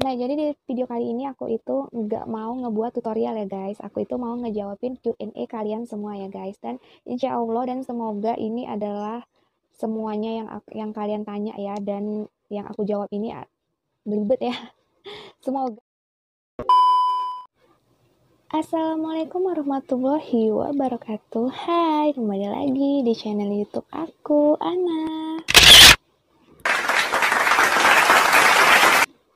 Nah, jadi di video kali ini aku itu nggak mau ngebuat tutorial ya guys. Aku itu mau ngejawabin Q&A kalian semua ya guys. Dan insya Allah dan semoga ini adalah semuanya yang kalian tanya ya. Dan yang aku jawab ini belibet ya. Semoga. Assalamualaikum warahmatullahi wabarakatuh. Hai, kembali lagi di channel YouTube aku, Ana.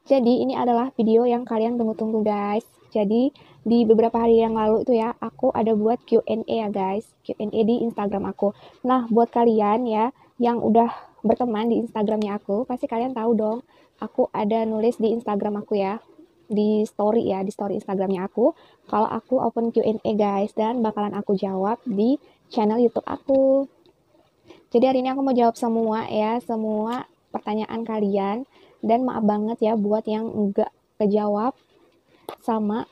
Jadi ini adalah video yang kalian tunggu-tunggu guys. Jadi di beberapa hari yang lalu itu ya, aku ada buat Q&A ya guys. Q&A di Instagram aku. Nah, buat kalian ya yang udah berteman di Instagramnya aku, pasti kalian tahu dong. Aku ada nulis di Instagram aku ya. Di story ya, di story Instagramnya aku. Kalau aku open Q&A guys. Dan bakalan aku jawab di channel YouTube aku. Jadi hari ini aku mau jawab semua ya, semua pertanyaan kalian. Dan maaf banget ya buat yang enggak kejawab sama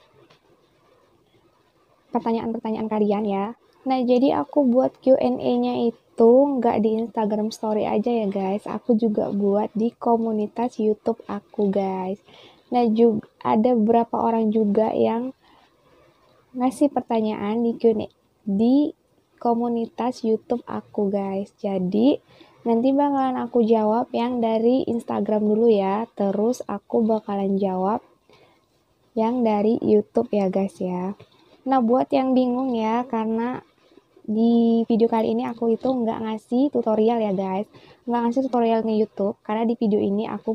pertanyaan-pertanyaan kalian ya. Nah, jadi aku buat Q&A-nya itu nggak di Instagram Story aja ya guys. Aku juga buat di komunitas YouTube aku guys. Nah, juga ada beberapa orang juga yang ngasih pertanyaan di Q&A di komunitas YouTube aku guys. Jadi nanti bakalan aku jawab yang dari Instagram dulu ya. Terus aku bakalan jawab yang dari YouTube ya guys ya. Nah, buat yang bingung ya, karena di video kali ini aku itu nggak ngasih tutorial ya guys. Nggak ngasih tutorial nge YouTube, karena di video ini aku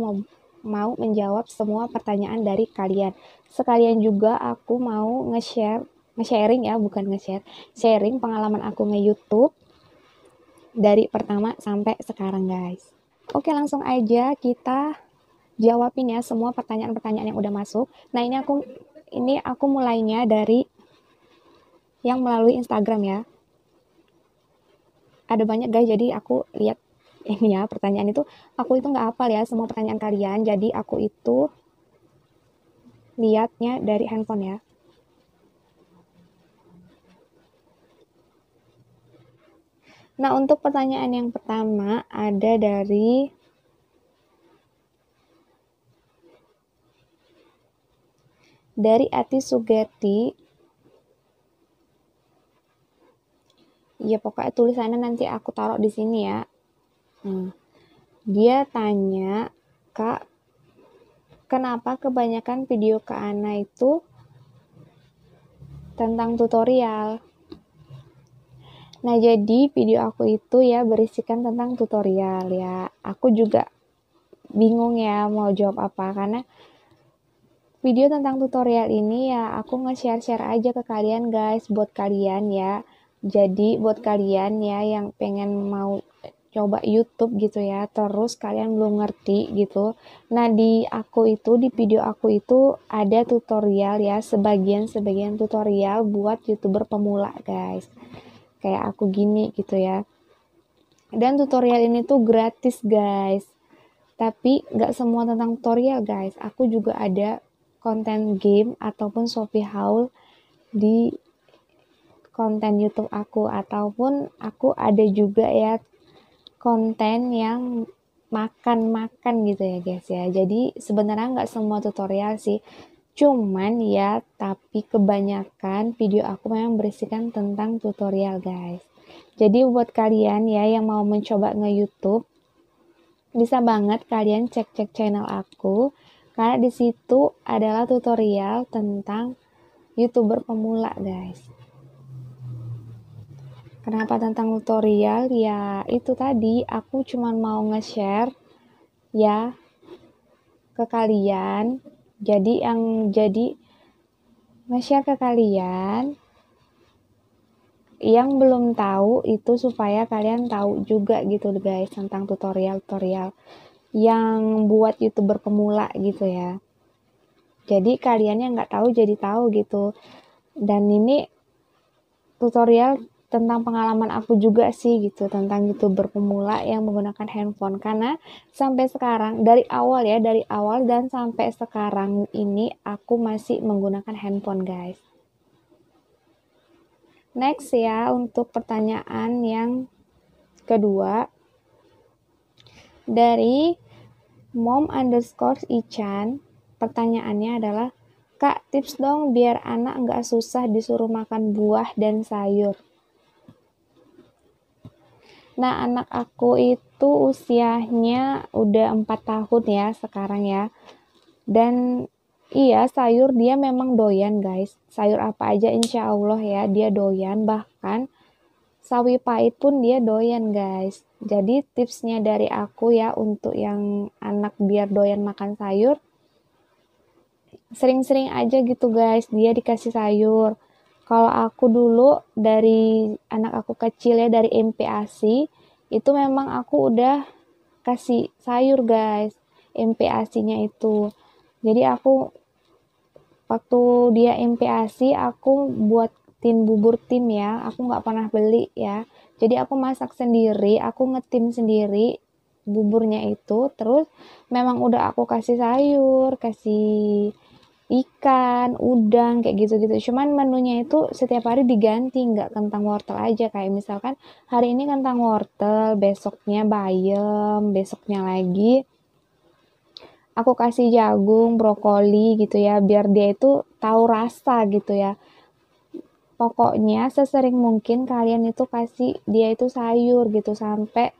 mau menjawab semua pertanyaan dari kalian. Sekalian juga aku mau nge-sharing ya, bukan nge-share, sharing pengalaman aku nge-YouTube dari pertama sampai sekarang guys. Oke, langsung aja kita jawabin ya semua pertanyaan-pertanyaan yang udah masuk. Nah, ini aku mulainya dari yang melalui Instagram ya. Ada banyak guys, jadi aku lihat ini ya pertanyaan itu, aku itu nggak hafal ya semua pertanyaan kalian, jadi aku itu lihatnya dari handphone ya. Nah, untuk pertanyaan yang pertama ada dari Ati Sugeti. Ya pokoknya tulisannya nanti aku taruh di sini ya. Dia tanya, Kak, kenapa kebanyakan video Kak Ana itu tentang tutorial? Nah, jadi video aku itu ya berisikan tentang tutorial ya. Aku juga bingung ya mau jawab apa, karena video tentang tutorial ini ya aku nge-share aja ke kalian guys, buat kalian ya. Jadi buat kalian ya yang pengen mau coba YouTube gitu ya, terus kalian belum ngerti gitu. Nah, di video aku itu ada tutorial ya, sebagian tutorial buat YouTuber pemula guys. Kayak aku gini gitu ya. Dan tutorial ini tuh gratis guys. Tapi nggak semua tentang tutorial guys. Aku juga ada konten game ataupun Shopee haul di konten YouTube aku, ataupun aku ada juga ya konten yang makan-makan gitu ya guys ya. Jadi sebenarnya nggak semua tutorial sih. Cuman ya, tapi kebanyakan video aku memang berisikan tentang tutorial guys. Jadi buat kalian ya yang mau mencoba nge-YouTube, bisa banget kalian cek channel aku, karena di situ adalah tutorial tentang YouTuber pemula guys. Kenapa tentang tutorial? Ya itu tadi, aku cuma mau nge-share ya ke kalian. Jadi nge-share ke kalian yang belum tahu itu, supaya kalian tahu juga gitu guys tentang tutorial yang buat YouTuber pemula gitu ya. Jadi kalian yang nggak tahu jadi tahu gitu. Dan ini tutorial tentang pengalaman aku juga sih gitu, tentang YouTuber pemula yang menggunakan handphone. Karena sampai sekarang, dari awal dan sampai sekarang ini aku masih menggunakan handphone guys. Next ya, untuk pertanyaan yang kedua dari mom_ichan. pertanyaannya adalah, Kak, tips dong biar anak nggak susah disuruh makan buah dan sayur. Nah, anak aku itu usianya udah 4 tahun ya sekarang ya. Dan iya, sayur dia memang doyan guys. Sayur apa aja insya Allah ya dia doyan. Bahkan sawi pahit pun dia doyan guys. Jadi tipsnya dari aku ya untuk yang anak biar doyan makan sayur, sering-sering aja gitu guys dia dikasih sayur. Kalau aku dulu dari anak aku kecil ya dari MPASI itu memang aku udah kasih sayur guys, MPASI-nya itu. Jadi aku waktu dia MPASI aku buat tin bubur tim ya, aku nggak pernah beli ya. Jadi aku masak sendiri, aku ngetim sendiri buburnya itu, terus memang udah aku kasih sayur, kasih ikan, udang, kayak gitu-gitu. Cuman menunya itu setiap hari diganti, nggak kentang wortel aja. Kayak misalkan hari ini kentang wortel, besoknya bayam, besoknya lagi aku kasih jagung, brokoli gitu ya, biar dia itu tahu rasa gitu ya. Pokoknya sesering mungkin kalian itu kasih dia itu sayur gitu sampai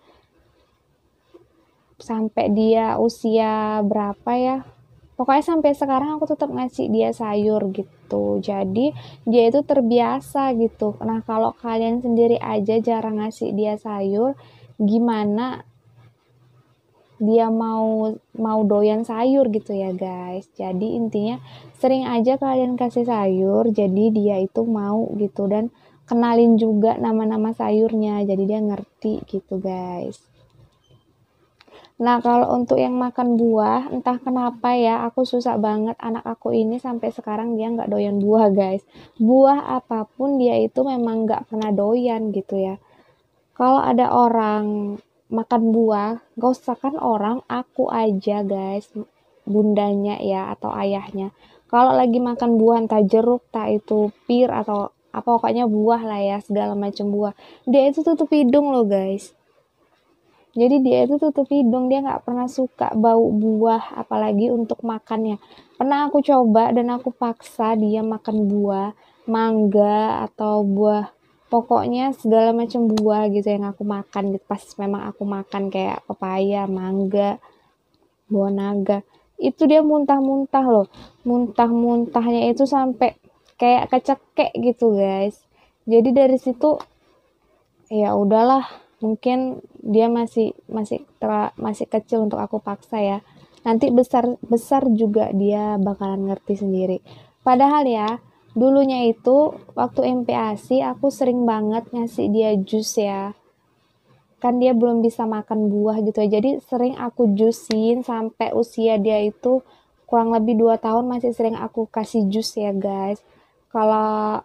sampai dia usia berapa ya. Pokoknya sampai sekarang aku tetap ngasih dia sayur gitu. Jadi dia itu terbiasa gitu. Nah, kalau kalian sendiri aja jarang ngasih dia sayur, gimana dia mau doyan sayur gitu ya guys. Jadi intinya sering aja kalian kasih sayur jadi dia itu mau gitu, dan kenalin juga nama-nama sayurnya jadi dia ngerti gitu guys. Nah, kalau untuk yang makan buah, entah kenapa ya, aku susah banget anak aku ini sampai sekarang dia nggak doyan buah guys. Buah apapun dia itu memang nggak pernah doyan gitu ya. Kalau ada orang makan buah, gak usah kan orang, aku aja guys, bundanya ya atau ayahnya. Kalau lagi makan buah entah jeruk, entah itu pir atau apa pokoknya buah lah ya, segala macam buah. Dia itu tutup hidung loh guys. Jadi dia itu tutup hidung, dia nggak pernah suka bau buah, apalagi untuk makannya. Pernah aku coba dan aku paksa dia makan buah, mangga atau buah, pokoknya segala macam buah gitu yang aku makan gitu. Pas memang aku makan kayak pepaya, mangga, buah naga, itu dia muntah-muntah loh. Muntah-muntahnya itu sampai kayak kecekek gitu guys. Jadi dari situ ya udahlah, mungkin dia masih kecil untuk aku paksa ya, nanti besar besar juga dia bakalan ngerti sendiri. Padahal ya dulunya itu waktu MPASI aku sering banget ngasih dia jus ya, kan dia belum bisa makan buah gitu ya, jadi sering aku jusin sampai usia dia itu kurang lebih 2 tahun masih sering aku kasih jus ya guys. Kalau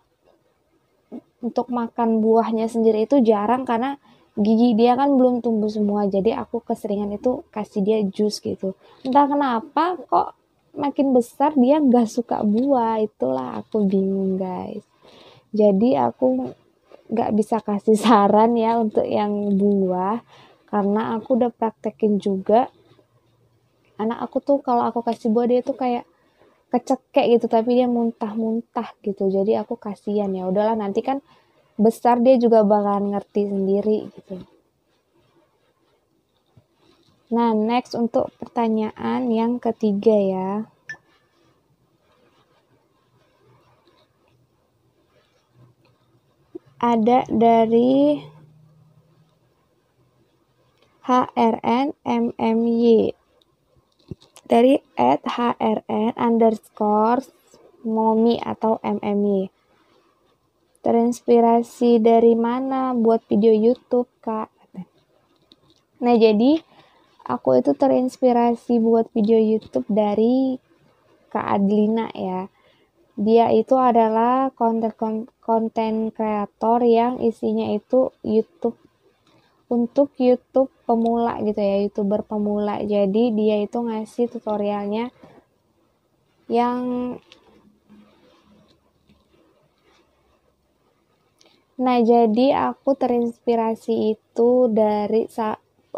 untuk makan buahnya sendiri itu jarang karena gigi dia kan belum tumbuh semua, jadi aku keseringan itu kasih dia jus gitu. Entah kenapa kok makin besar dia gak suka buah, itulah aku bingung guys. Jadi aku gak bisa kasih saran ya untuk yang buah, karena aku udah praktekin juga. Anak aku tuh kalau aku kasih buah dia tuh kayak kecekek gitu, tapi dia muntah-muntah gitu, jadi aku kasihan, ya udahlah nanti kan besar dia juga bakalan ngerti sendiri gitu. Nah, next untuk pertanyaan yang ketiga ya. Ada dari HRN dari @HRN_momi atau MMY. Terinspirasi dari mana buat video YouTube, Kak? Nah, jadi aku itu terinspirasi buat video YouTube dari Kak Adlina ya. Dia itu adalah konten kreator yang isinya itu YouTube untuk YouTube pemula gitu ya, YouTuber pemula. Jadi dia itu ngasih tutorialnya yang jadi aku terinspirasi itu dari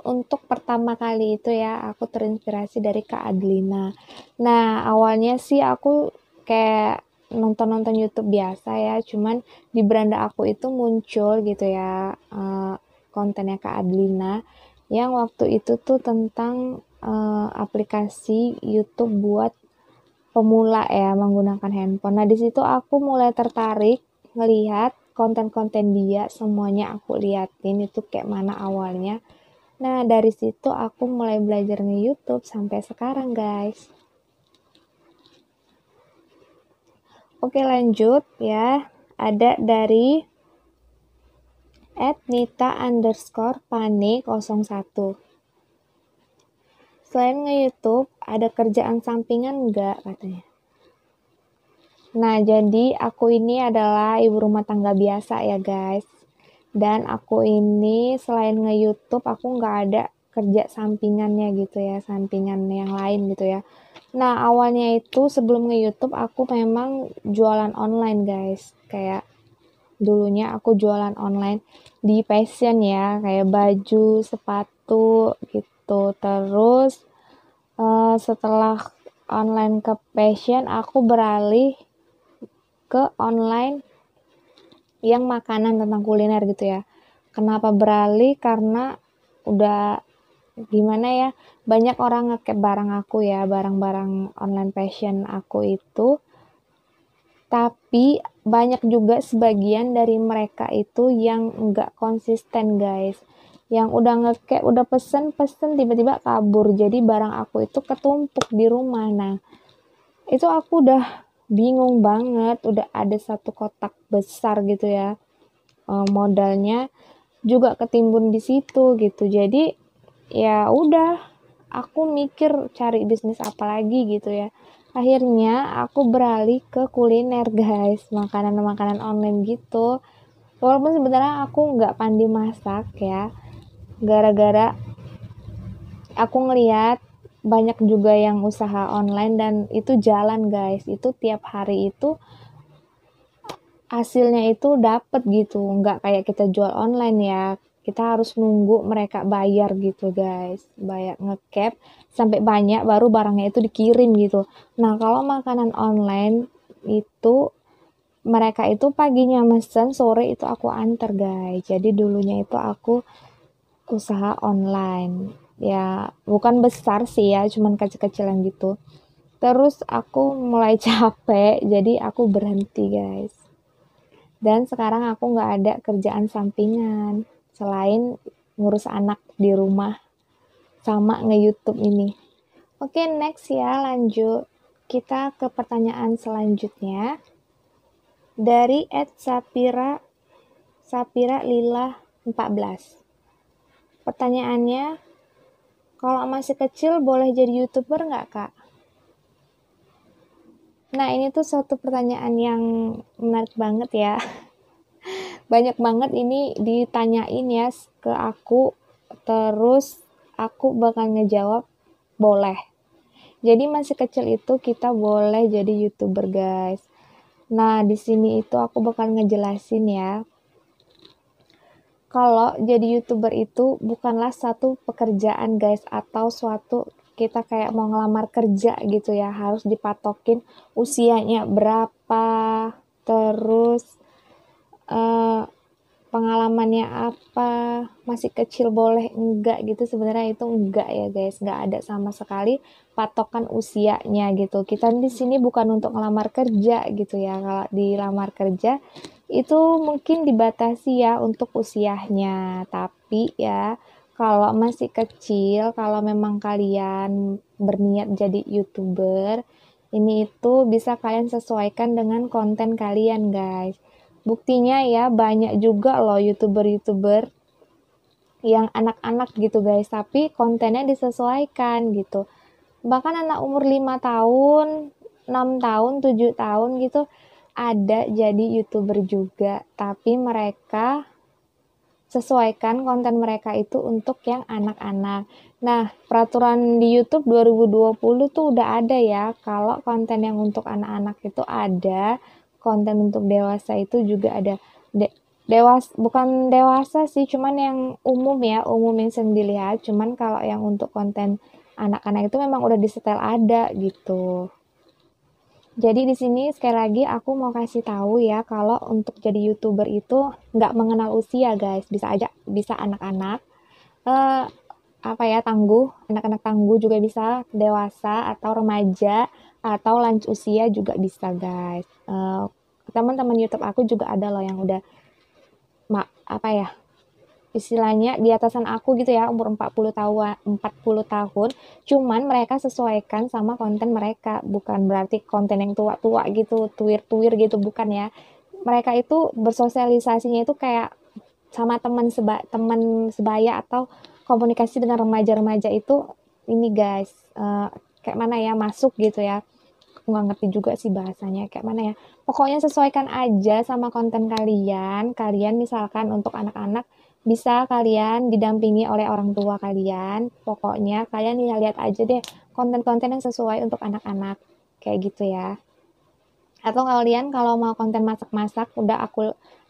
untuk pertama kali itu ya, aku terinspirasi dari Kak Adlina. Nah, awalnya sih aku kayak nonton-nonton YouTube biasa ya, cuman di beranda aku itu muncul gitu ya, kontennya Kak Adlina, yang waktu itu tuh tentang aplikasi YouTube buat pemula ya menggunakan handphone. Nah, di situ aku mulai tertarik ngelihat konten-konten dia, semuanya aku liatin itu kayak mana awalnya. Nah, dari situ aku mulai belajar nge-YouTube sampai sekarang, guys. Oke, lanjut ya. Ada dari @nita_panik01. Selain nge-YouTube, ada kerjaan sampingan nggak katanya? Nah, jadi aku ini adalah ibu rumah tangga biasa ya, guys. Dan aku ini selain nge-YouTube, aku nggak ada kerja sampingannya gitu ya, sampingan yang lain gitu ya. Nah, awalnya itu sebelum nge-YouTube, aku memang jualan online, guys. Kayak dulunya aku jualan online di fashion ya, kayak baju, sepatu gitu. Terus setelah online ke fashion, aku beralih ke online yang makanan tentang kuliner gitu ya. Kenapa beralih? Karena udah gimana ya, banyak orang ngekep barang aku ya, barang-barang online fashion aku itu, tapi banyak juga sebagian dari mereka itu yang enggak konsisten, guys. Yang udah ngekep, udah pesen tiba-tiba kabur, jadi barang aku itu ketumpuk di rumah. Nah, itu aku udah bingung banget, udah ada satu kotak besar gitu ya, modalnya juga ketimbun di situ gitu. Jadi ya udah, aku mikir cari bisnis apa lagi gitu ya. Akhirnya aku beralih ke kuliner, guys, makanan-makanan online gitu. Walaupun sebenarnya aku nggak pandai masak ya, gara-gara aku ngeliat banyak juga yang usaha online dan itu jalan, guys. Itu tiap hari itu hasilnya itu dapet gitu, nggak kayak kita jual online ya, kita harus nunggu mereka bayar gitu, guys, bayar ngecap sampai banyak baru barangnya itu dikirim gitu. Nah, kalau makanan online itu mereka itu paginya mesen, sore itu aku antar, guys. Jadi dulunya itu aku usaha online ya, bukan besar sih ya, cuman kecil-kecilan gitu. Terus aku mulai capek, jadi aku berhenti, guys. Dan sekarang aku nggak ada kerjaan sampingan selain ngurus anak di rumah sama nge-YouTube ini. Oke, next ya, lanjut. Kita ke pertanyaan selanjutnya dari @sapira Lila 14. Pertanyaannya, kalau masih kecil boleh jadi YouTuber nggak, Kak? Nah, ini tuh suatu pertanyaan yang menarik banget ya. Banyak banget ini ditanyain ya ke aku, terus aku bakal ngejawab boleh. Jadi masih kecil itu kita boleh jadi YouTuber, guys. Nah, di sini itu aku bakal ngejelasin ya. Kalau jadi YouTuber itu bukanlah satu pekerjaan, guys, atau suatu kita kayak mau ngelamar kerja gitu ya, harus dipatokin usianya berapa, terus pengalamannya apa, masih kecil boleh enggak gitu. Sebenarnya itu enggak ya, guys, enggak ada sama sekali patokan usianya gitu. Kita di sini bukan untuk ngelamar kerja gitu ya. Kalau dilamar kerja itu mungkin dibatasi ya untuk usianya, tapi ya kalau masih kecil, kalau memang kalian berniat jadi YouTuber, ini itu bisa kalian sesuaikan dengan konten kalian, guys. Buktinya ya banyak juga loh YouTuber-YouTuber yang anak-anak gitu, guys, tapi kontennya disesuaikan gitu. Bahkan anak umur 5 tahun, 6 tahun, 7 tahun gitu ada jadi YouTuber juga, tapi mereka sesuaikan konten mereka itu untuk yang anak-anak. Nah, peraturan di YouTube 2020 tuh udah ada ya, kalau konten yang untuk anak-anak itu ada, konten untuk dewasa itu juga ada. bukan dewasa sih, cuman yang umum ya, umum yang sering dilihat. Cuman kalau yang untuk konten anak-anak itu memang udah disetel ada gitu. Jadi di sini sekali lagi aku mau kasih tahu ya kalau untuk jadi YouTuber itu nggak mengenal usia guys. Bisa anak-anak, eh, apa ya, tangguh, anak-anak tangguh juga bisa, dewasa atau remaja atau lanjut usia juga bisa guys. Teman-teman YouTube aku juga ada loh yang udah apa ya, istilahnya di atasan aku gitu ya, umur 40 tahun, cuman mereka sesuaikan sama konten mereka, bukan berarti konten yang tua-tua gitu, tuir-tuir gitu, bukan ya. Mereka itu bersosialisasinya itu kayak sama teman sebaya atau komunikasi dengan remaja-remaja itu ini guys, kayak mana ya, masuk gitu ya. Aku nggak ngerti juga sih bahasanya kayak mana ya. Pokoknya sesuaikan aja sama konten kalian. Kalian misalkan untuk anak-anak bisa kalian didampingi oleh orang tua kalian. Pokoknya kalian lihat aja deh konten-konten yang sesuai untuk anak-anak. Kayak gitu ya. Atau kalian kalau mau konten masak-masak, udah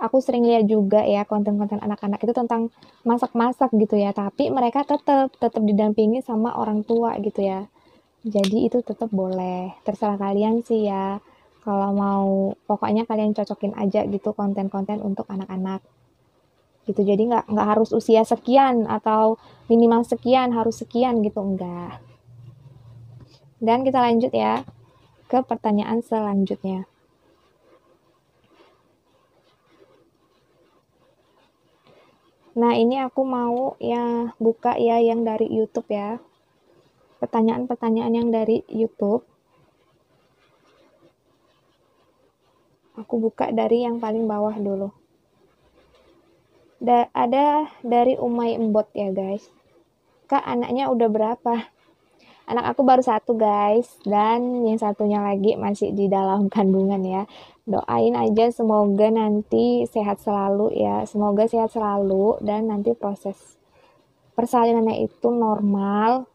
aku sering lihat juga ya konten-konten anak-anak itu tentang masak-masak gitu ya. Tapi mereka tetap didampingi sama orang tua gitu ya. Jadi itu tetap boleh, terserah kalian sih ya. Kalau mau, pokoknya kalian cocokin aja gitu konten-konten untuk anak-anak. Gitu. Jadi nggak harus usia sekian atau minimal sekian, harus sekian gitu, enggak. Dan kita lanjut ya ke pertanyaan selanjutnya. Nah, ini aku mau ya buka ya yang dari YouTube ya. Pertanyaan-pertanyaan yang dari YouTube. Aku buka dari yang paling bawah dulu. Ada dari Umay Embot ya guys. Kak, anaknya udah berapa? Anak aku baru satu guys, dan yang satunya lagi masih di dalam kandungan ya. Doain aja semoga nanti sehat selalu ya. Semoga sehat selalu dan nanti proses persalinannya itu normal.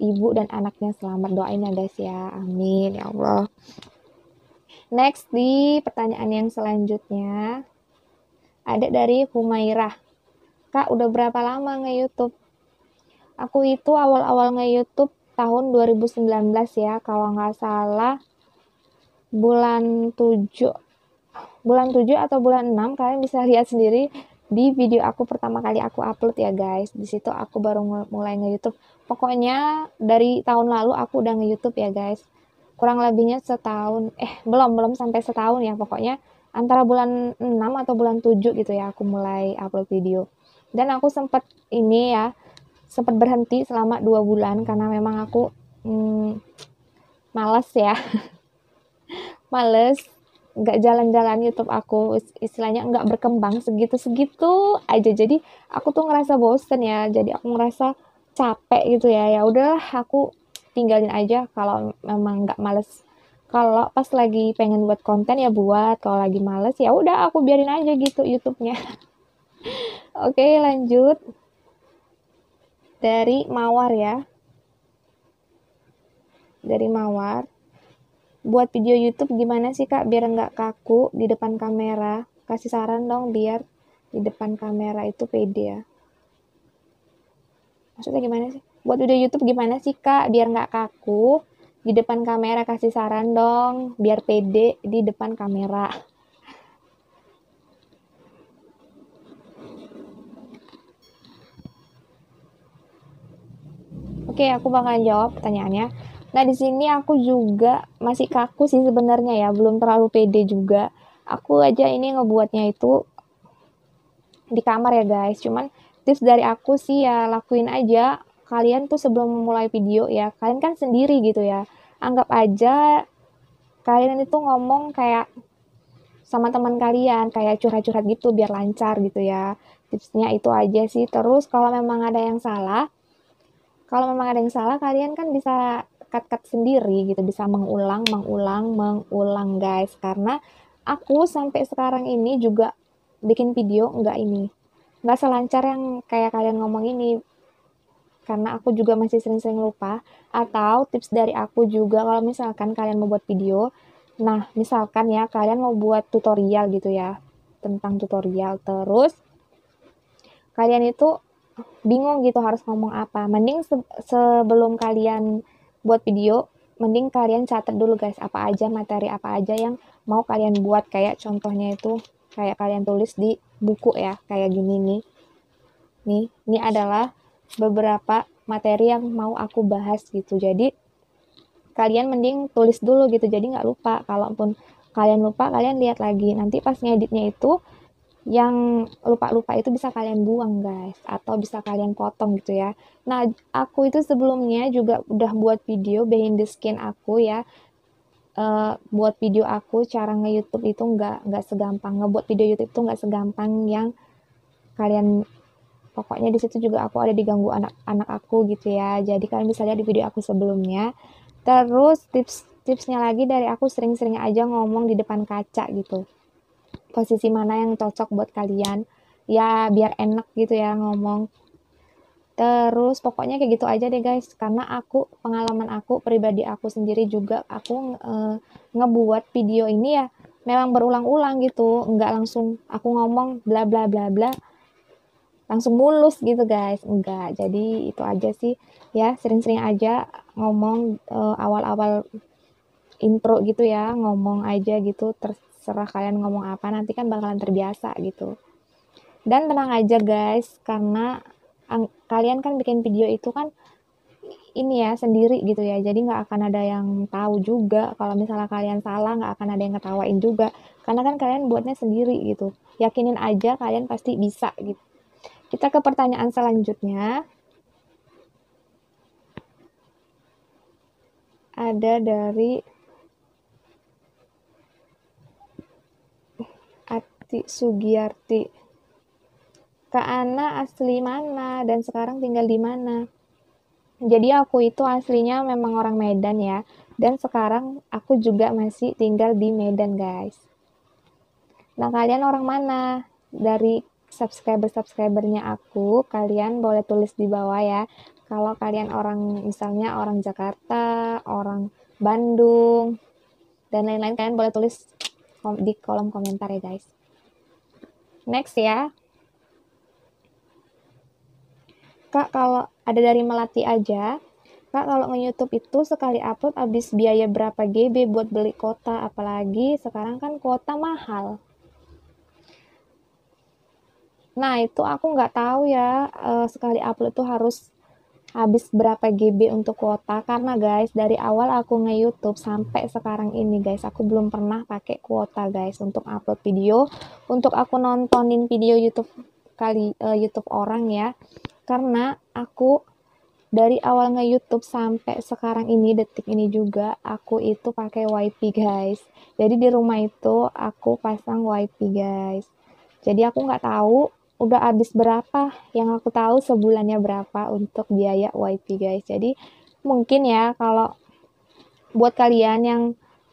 Ibu dan anaknya selamat, doain ya guys ya. Amin ya Allah. Next di pertanyaan yang selanjutnya ada dari Humairah. Kak, udah berapa lama nge-YouTube? Aku itu awal-awal nge-YouTube tahun 2019 ya, kalau nggak salah bulan 7 atau bulan 6, kalian bisa lihat sendiri di video aku pertama kali aku upload ya guys. Di situ aku baru mulai nge-YouTube. Pokoknya dari tahun lalu aku udah nge-YouTube ya guys. Kurang lebihnya setahun, belum sampai setahun ya, pokoknya antara bulan 6 atau bulan 7 gitu ya aku mulai upload video. Dan aku sempat berhenti selama 2 bulan karena memang aku males ya. Males, nggak jalan-jalan YouTube aku, istilahnya nggak berkembang segitu-segitu aja. Jadi aku tuh ngerasa bosen ya, jadi aku ngerasa capek gitu ya. Ya udahlah, aku tinggalin aja kalau memang nggak males. Kalau pas lagi pengen buat konten ya buat, kalau lagi males ya udah aku biarin aja gitu YouTube-nya. Oke, lanjut dari Mawar ya. Dari Mawar. Buat video YouTube gimana sih kak biar nggak kaku di depan kamera? Kasih saran dong biar di depan kamera itu pede ya. Maksudnya gimana sih? Buat video YouTube gimana sih kak biar nggak kaku di depan kamera? Kasih saran dong biar pede di depan kamera. Oke, aku bakalan jawab pertanyaannya. Nah, di sini aku juga masih kaku sih sebenarnya ya, belum terlalu pede juga. Aku aja ini ngebuatnya itu di kamar ya guys. Cuman tips dari aku sih ya lakuin aja. Kalian tuh sebelum memulai video ya, kalian kan sendiri gitu ya. Anggap aja kalian itu ngomong kayak sama teman kalian, kayak curhat-curhat gitu biar lancar gitu ya. Tipsnya itu aja sih. Terus kalau memang ada yang salah, kalian kan bisa cut sendiri gitu, bisa mengulang guys. Karena aku sampai sekarang ini juga bikin video nggak selancar yang kayak kalian ngomong ini. Karena aku juga masih sering-sering lupa. Atau tips dari aku juga kalau misalkan kalian mau buat video, nah misalkan ya kalian mau buat tutorial gitu ya. tentang tutorial, terus kalian itu bingung gitu harus ngomong apa, mending sebelum kalian buat video, mending kalian catat dulu guys, apa aja materi apa aja yang mau kalian buat. Kayak contohnya itu kayak kalian tulis di buku ya, kayak gini nih. Ini adalah beberapa materi yang mau aku bahas gitu. Jadi kalian mending tulis dulu gitu, jadi nggak lupa. Kalaupun kalian lupa, kalian lihat lagi. Nanti pas ngeditnya itu yang lupa-lupa itu bisa kalian buang guys, atau bisa kalian potong gitu ya. Nah, aku itu sebelumnya juga udah buat video behind the scene aku ya. Buat video aku cara nge-YouTube itu nggak segampang, ngebuat video YouTube itu nggak segampang yang kalian. Pokoknya di situ juga aku ada diganggu anak-anak aku gitu ya. Jadi kalian bisa lihat di video aku sebelumnya. Terus tipsnya lagi dari aku, sering-sering aja ngomong di depan kaca gitu. Posisi mana yang cocok buat kalian ya, biar enak gitu ya ngomong. Terus pokoknya kayak gitu aja deh guys, karena pengalaman aku pribadi aku sendiri juga, aku ngebuat video ini ya memang berulang-ulang gitu, nggak langsung aku ngomong bla bla bla bla langsung mulus gitu guys, enggak. Jadi itu aja sih ya, sering-sering aja ngomong awal-awal intro gitu ya, ngomong aja gitu, terserah kalian ngomong apa, nanti kan bakalan terbiasa gitu. Dan tenang aja guys, karena kalian kan bikin video itu kan ini ya sendiri gitu ya, jadi nggak akan ada yang tahu juga kalau misalnya kalian salah, nggak akan ada yang ketawain juga, karena kan kalian buatnya sendiri gitu. Yakinin aja kalian pasti bisa gitu. Kita ke pertanyaan selanjutnya. Ada dari Ati Sugiyarti. Kak Ana asli mana dan sekarang tinggal di mana? Jadi aku itu aslinya memang orang Medan ya, dan sekarang aku juga masih tinggal di Medan guys. Nah, kalian orang mana? Dari subscribernya aku, kalian boleh tulis di bawah ya. Kalau kalian misalnya orang Jakarta, orang Bandung, dan lain-lain, kalian boleh tulis di kolom komentar ya guys. Next ya. Kak, kalau ada dari Melati aja, Kak, kalau nge-YouTube itu sekali upload habis biaya berapa GB buat beli kuota? Apalagi sekarang kan kuota mahal. Nah, itu aku nggak tahu ya, sekali upload tuh harus habis berapa GB untuk kuota. Karena guys, dari awal aku nge-YouTube sampai sekarang ini guys, aku belum pernah pakai kuota guys untuk upload video, untuk aku nontonin video YouTube YouTube orang ya. Karena aku dari awal nge-YouTube sampai sekarang ini, detik ini juga, aku itu pakai WiFi guys. Jadi di rumah itu aku pasang WiFi guys. Jadi aku nggak tahu udah habis berapa, yang aku tahu sebulannya berapa untuk biaya WiFi guys. Jadi mungkin ya kalau buat kalian yang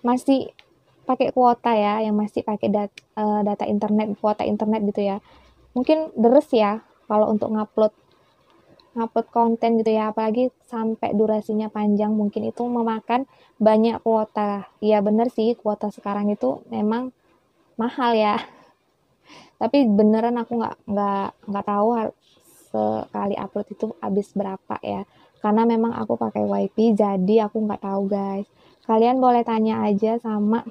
masih pakai kuota ya, yang masih pakai data internet, kuota internet gitu ya, mungkin deres ya kalau untuk ngupload konten gitu ya, apalagi sampai durasinya panjang, mungkin itu memakan banyak kuota. Ya bener sih, kuota sekarang itu memang mahal ya. Tapi beneran aku nggak tahu sekali upload itu habis berapa ya. Karena memang aku pakai WiFi, jadi aku nggak tahu guys. Kalian boleh tanya aja sama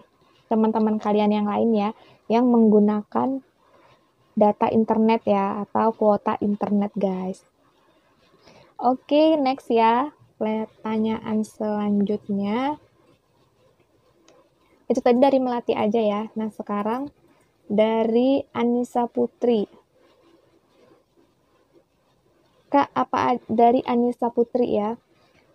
teman-teman kalian yang lain ya, yang menggunakan data internet ya, atau kuota internet guys. Oke, next ya. Pertanyaan selanjutnya. Itu tadi dari Melati aja ya. Nah, sekarang dari Anissa Putri. Kak, dari Anissa Putri ya.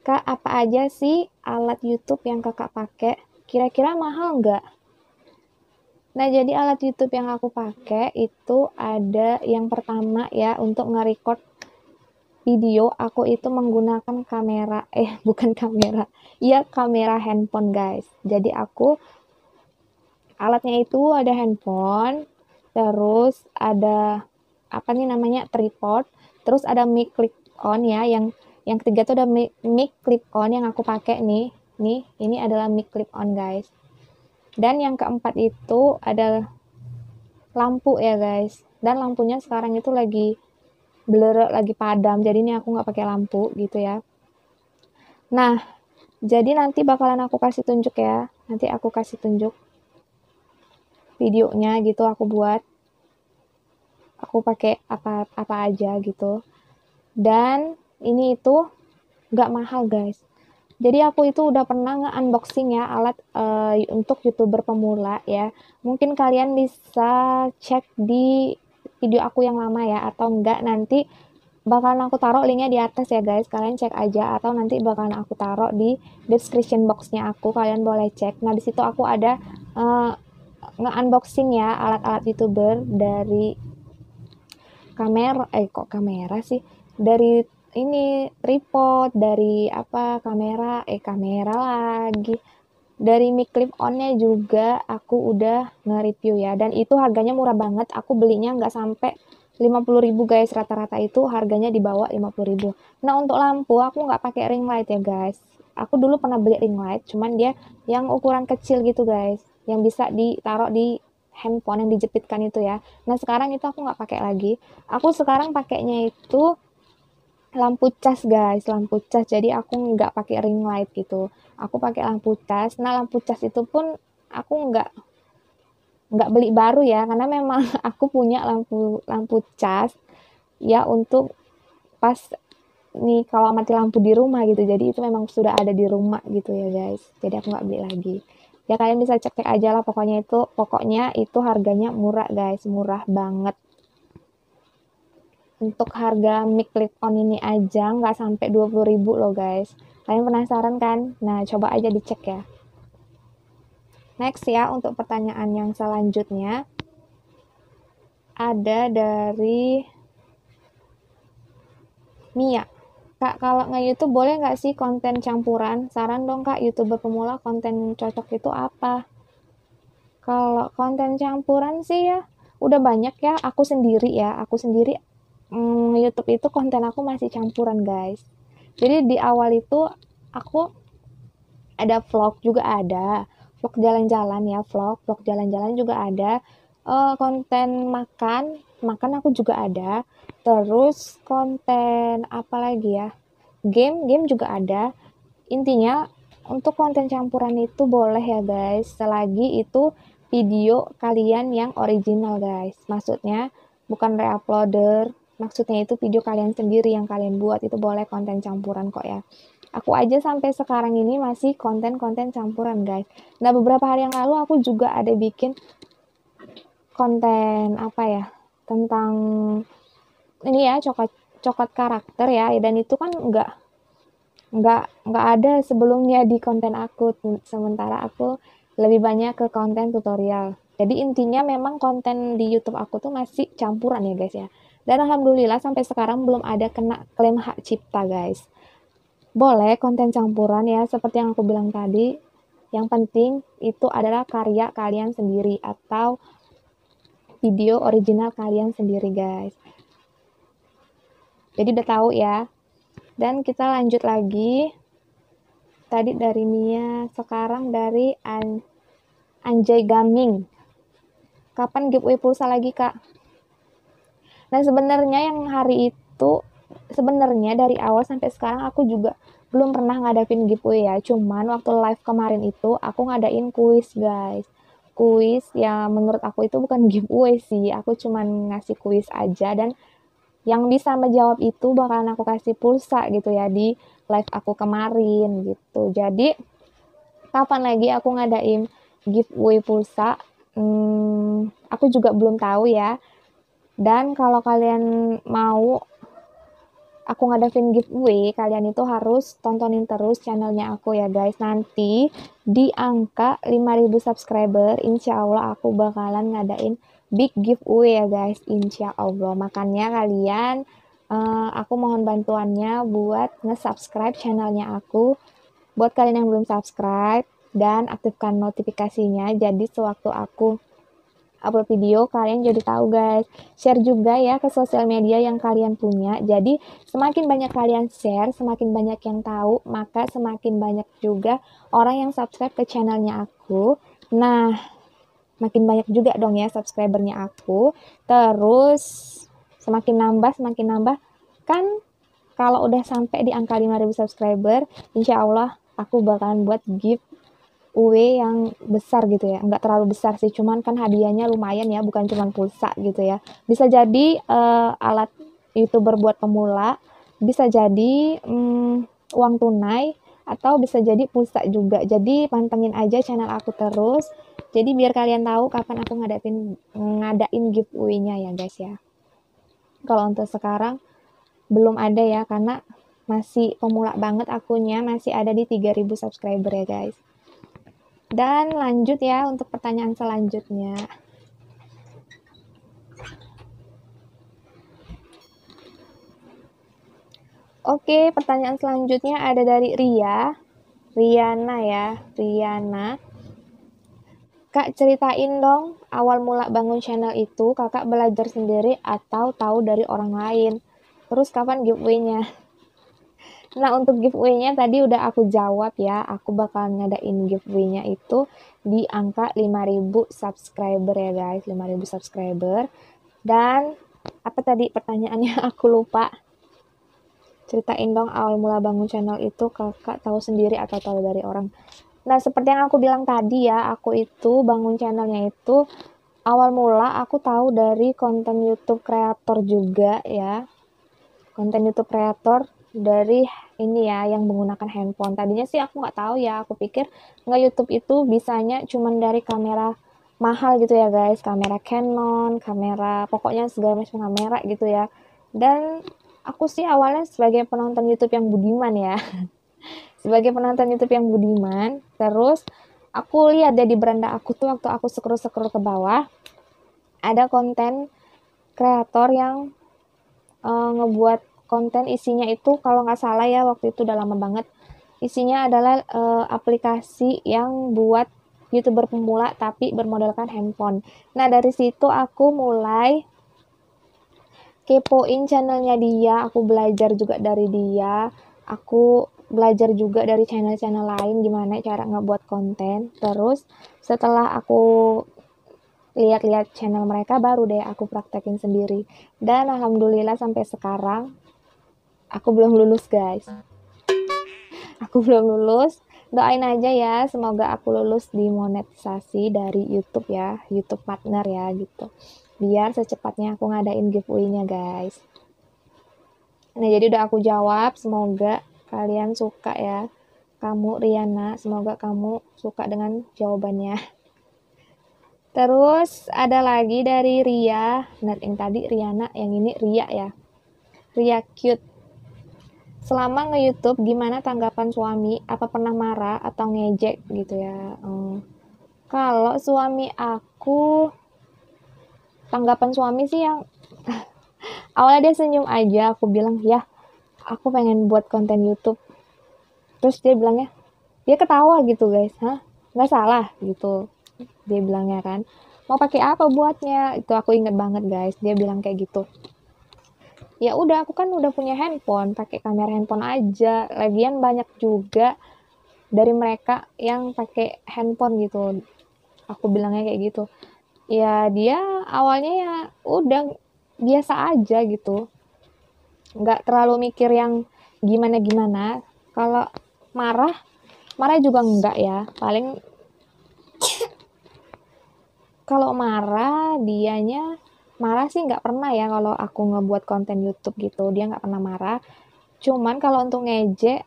Kak, apa aja sih alat YouTube yang kakak pakai? Kira-kira mahal nggak? Nah, jadi alat YouTube yang aku pakai itu ada yang pertama ya, untuk nge-record video aku itu menggunakan kamera, bukan kamera, iya kamera handphone guys. Jadi aku alatnya itu ada handphone, terus ada apa nih namanya, tripod, terus ada mic clip on ya, yang ketiga tuh ada mic clip on yang aku pakai nih, ini adalah mic clip on guys. Dan yang keempat itu ada lampu ya guys, dan lampunya sekarang itu lagi blur, lagi padam, jadi ini aku nggak pakai lampu gitu ya. Nah, jadi nanti bakalan aku kasih tunjuk ya, nanti aku kasih tunjuk videonya gitu, aku buat, aku pakai apa aja gitu. Dan ini itu nggak mahal guys, jadi aku itu udah pernah nge-unboxing ya alat untuk YouTuber pemula ya. Mungkin kalian bisa cek di video aku yang lama ya, atau enggak nanti bakalan aku taruh linknya di atas ya guys. Kalian cek aja, atau nanti bakalan aku taruh di description boxnya aku. Kalian boleh cek. Nah di situ aku ada nge-unboxing ya alat-alat YouTuber dari kamera, kok kamera sih? Dari ini tripod, dari apa kamera lagi. Dari mic clip on-nya juga aku udah nge-review ya, dan itu harganya murah banget. Aku belinya nggak sampai 50.000 guys, rata-rata itu harganya di bawah 50.000. Nah untuk lampu aku nggak pakai ring light ya guys. Aku dulu pernah beli ring light, cuman dia yang ukuran kecil gitu guys, yang bisa ditaruh di handphone yang dijepitkan itu ya. Nah sekarang itu aku nggak pakai lagi. Aku sekarang pakainya itu lampu cas guys, lampu cas. Jadi aku nggak pakai ring light gitu, aku pakai lampu cas. Nah lampu cas itu pun aku nggak beli baru ya, karena memang aku punya lampu cas ya untuk pas nih kalau mati lampu di rumah gitu. Jadi itu memang sudah ada di rumah gitu ya guys, jadi aku nggak beli lagi ya. Kalian bisa cek-cek aja lah, pokoknya itu harganya murah guys, murah banget. Untuk harga mic clip on ini aja nggak sampai 20.000 loh guys. Kalian penasaran kan? Nah coba aja dicek ya. Next ya, untuk pertanyaan yang selanjutnya ada dari Mia. Kak, kalau nge-YouTube boleh nggak sih konten campuran? Saran dong kak, YouTuber pemula konten cocok itu apa? Kalau konten campuran sih ya udah banyak ya. Aku sendiri YouTube itu konten aku masih campuran guys. Jadi di awal itu aku ada vlog juga, ada vlog jalan-jalan ya, vlog jalan-jalan juga ada, konten makan aku juga ada, terus konten apa lagi ya, game juga ada. Intinya untuk konten campuran itu boleh ya guys, selagi itu video kalian yang original guys, maksudnya bukan reuploader, maksudnya itu video kalian sendiri yang kalian buat, itu boleh konten campuran kok ya. Aku aja sampai sekarang ini masih konten-konten campuran guys. Nah beberapa hari yang lalu aku juga ada bikin konten apa ya, tentang ini ya, coklat karakter ya, dan itu kan nggak ada sebelumnya di konten aku, sementara aku lebih banyak ke konten tutorial. Jadi intinya memang konten di YouTube aku tuh masih campuran ya guys ya. Dan alhamdulillah sampai sekarang belum ada kena klaim hak cipta guys. Boleh konten campuran ya, seperti yang aku bilang tadi. Yang penting itu adalah karya kalian sendiri atau video original kalian sendiri guys. Jadi udah tahu ya. Dan kita lanjut lagi. Tadi dari Mia, sekarang dari Anjay Gaming. Kapan giveaway pulsa lagi kak? Nah sebenarnya yang hari itu, sebenarnya dari awal sampai sekarang aku juga belum pernah ngadapin giveaway ya. Cuman waktu live kemarin itu aku ngadain kuis guys. Kuis yang menurut aku itu bukan giveaway sih. Aku cuman ngasih kuis aja, dan yang bisa menjawab itu bakalan aku kasih pulsa gitu ya di live aku kemarin gitu. Jadi kapan lagi aku ngadain giveaway pulsa? Aku juga belum tahu ya. Dan kalau kalian mau aku ngadain giveaway, kalian itu harus tontonin terus channelnya aku ya guys. Nanti di angka 5.000 subscriber, insya Allah aku bakalan ngadain big giveaway ya guys, insya Allah. Makanya kalian, aku mohon bantuannya buat nge-subscribe channelnya aku. Buat kalian yang belum subscribe, dan aktifkan notifikasinya, jadi sewaktu aku upload video kalian jadi tahu guys. Share juga ya ke sosial media yang kalian punya. Jadi semakin banyak kalian share, semakin banyak yang tahu, maka semakin banyak juga orang yang subscribe ke channelnya aku. Nah makin banyak juga dong ya subscribernya aku. Terus semakin nambah kan. Kalau udah sampai di angka 5.000 subscriber, insya Allah aku bakalan buat giveaway yang besar gitu ya. Nggak terlalu besar sih, cuman kan hadiahnya lumayan ya, bukan cuman pulsa gitu ya. Bisa jadi alat YouTuber buat pemula, bisa jadi uang tunai, atau bisa jadi pulsa juga. Jadi pantengin aja channel aku terus. Jadi biar kalian tahu kapan aku ngadain giveaway-nya ya guys ya. Kalau untuk sekarang belum ada ya, karena masih pemula banget akunnya, masih ada di 3.000 subscriber ya guys. Dan lanjut ya untuk pertanyaan selanjutnya. Oke, pertanyaan selanjutnya ada dari Riana ya, Riana. Kak, ceritain dong awal mula bangun channel itu, kakak belajar sendiri atau tahu dari orang lain? Terus kapan giveaway-nya? Nah, untuk giveaway-nya tadi udah aku jawab ya. Aku bakal ngadain giveaway-nya itu di angka 5.000 subscriber ya guys. 5.000 subscriber. Dan apa tadi pertanyaannya? Aku lupa. Ceritain dong awal mula bangun channel itu, kakak tahu sendiri atau tahu dari orang? Nah, seperti yang aku bilang tadi ya, aku itu bangun channelnya itu awal mula aku tahu dari konten YouTube kreator juga ya. Konten YouTube kreator dari ini ya, yang menggunakan handphone. Tadinya sih aku nggak tahu ya, aku pikir nggak YouTube itu bisanya cuman dari kamera mahal gitu ya guys, kamera Canon, kamera pokoknya segala macam kamera gitu ya. Dan aku sih awalnya sebagai penonton YouTube yang budiman ya. Sebagai penonton YouTube yang budiman, terus aku lihat di beranda aku tuh waktu aku scroll ke bawah, ada konten kreator yang ngebuat konten, isinya itu kalau nggak salah ya, waktu itu udah lama banget, isinya adalah aplikasi yang buat YouTuber pemula tapi bermodalkan handphone. Nah, dari situ aku mulai kepoin channelnya dia, aku belajar juga dari dia, aku belajar juga dari channel-channel lain gimana cara ngebuat konten. Terus setelah aku lihat-lihat channel mereka, baru deh aku praktekin sendiri. Dan alhamdulillah sampai sekarang aku belum lulus guys. Aku belum lulus. Doain aja ya, semoga aku lulus di monetisasi dari YouTube ya, YouTube partner ya gitu. Biar secepatnya aku ngadain giveaway-nya guys. Nah, jadi udah aku jawab, semoga kalian suka ya. Kamu Riana, semoga kamu suka dengan jawabannya. Terus ada lagi dari Ria. Nah, yang tadi Riana, yang ini Ria ya. Ria cute. Selama nge-YouTube, gimana tanggapan suami? Apa pernah marah atau ngejek gitu ya? Kalau suami aku, tanggapan suami sih yang awalnya dia senyum aja. Aku bilang, ya aku pengen buat konten YouTube. Terus dia bilangnya, dia ketawa gitu guys. Hah? Nggak salah gitu. Dia bilangnya kan, mau pakai apa buatnya? Itu aku inget banget guys, dia bilang kayak gitu. Ya udah, aku kan udah punya handphone, pakai kamera handphone aja. Lagian banyak juga dari mereka yang pakai handphone gitu. Aku bilangnya kayak gitu. Ya dia awalnya ya udah biasa aja gitu. Nggak terlalu mikir yang gimana-gimana. Kalau marah juga enggak ya. Paling kalau marah, dianya marah sih nggak pernah ya kalau aku ngebuat konten YouTube gitu. Dia nggak pernah marah. Cuman kalau untuk ngejek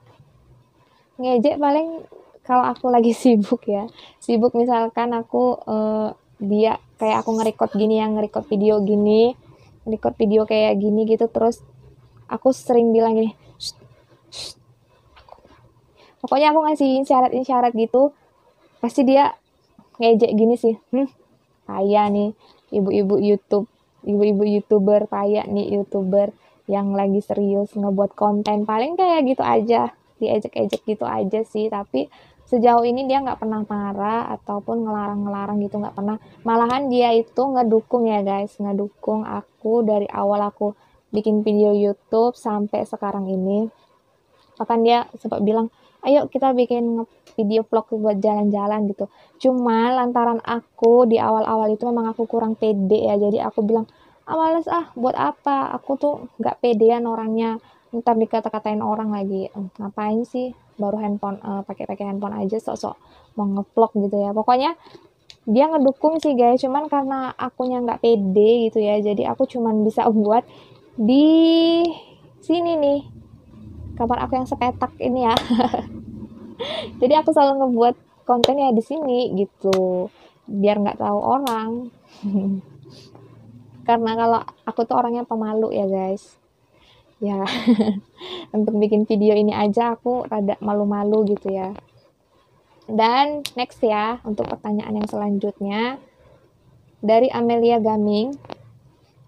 paling kalau aku lagi sibuk ya. Sibuk misalkan aku dia kayak aku nge-record gini, yang nge-record video gini, record video kayak gini gitu, terus aku sering bilang gini, shh, shh. Pokoknya aku ngasih isyarat gitu, pasti dia ngejek gini sih, payah nih ibu-ibu YouTube, ibu-ibu YouTuber, payah nih YouTuber yang lagi serius ngebuat konten. Paling kayak gitu aja, diejek-ejek gitu aja sih. Tapi sejauh ini dia nggak pernah marah ataupun ngelarang-ngelarang gitu, nggak pernah. Malahan dia itu ngedukung ya guys, ngedukung aku dari awal aku bikin video YouTube sampai sekarang ini. Bahkan dia sempat bilang, ayo kita bikin video vlog buat jalan-jalan gitu. Cuma lantaran aku di awal-awal itu memang aku kurang pede ya, jadi aku bilang, males buat apa, aku tuh nggak pedean orangnya, ntar dikata-katain orang lagi, ngapain sih baru handphone, pakai handphone aja sok-sok mau ngevlog gitu ya. Pokoknya dia ngedukung sih guys, cuman karena akunya nggak pede gitu ya, jadi aku cuman bisa buat di sini nih, kamar aku yang sepetak ini ya. Jadi aku selalu ngebuat konten ya di sini gitu, biar nggak tahu orang. Karena kalau aku tuh orangnya pemalu ya guys. Ya, untuk bikin video ini aja aku rada malu-malu gitu ya. Dan next ya, untuk pertanyaan yang selanjutnya dari Amelia Gaming.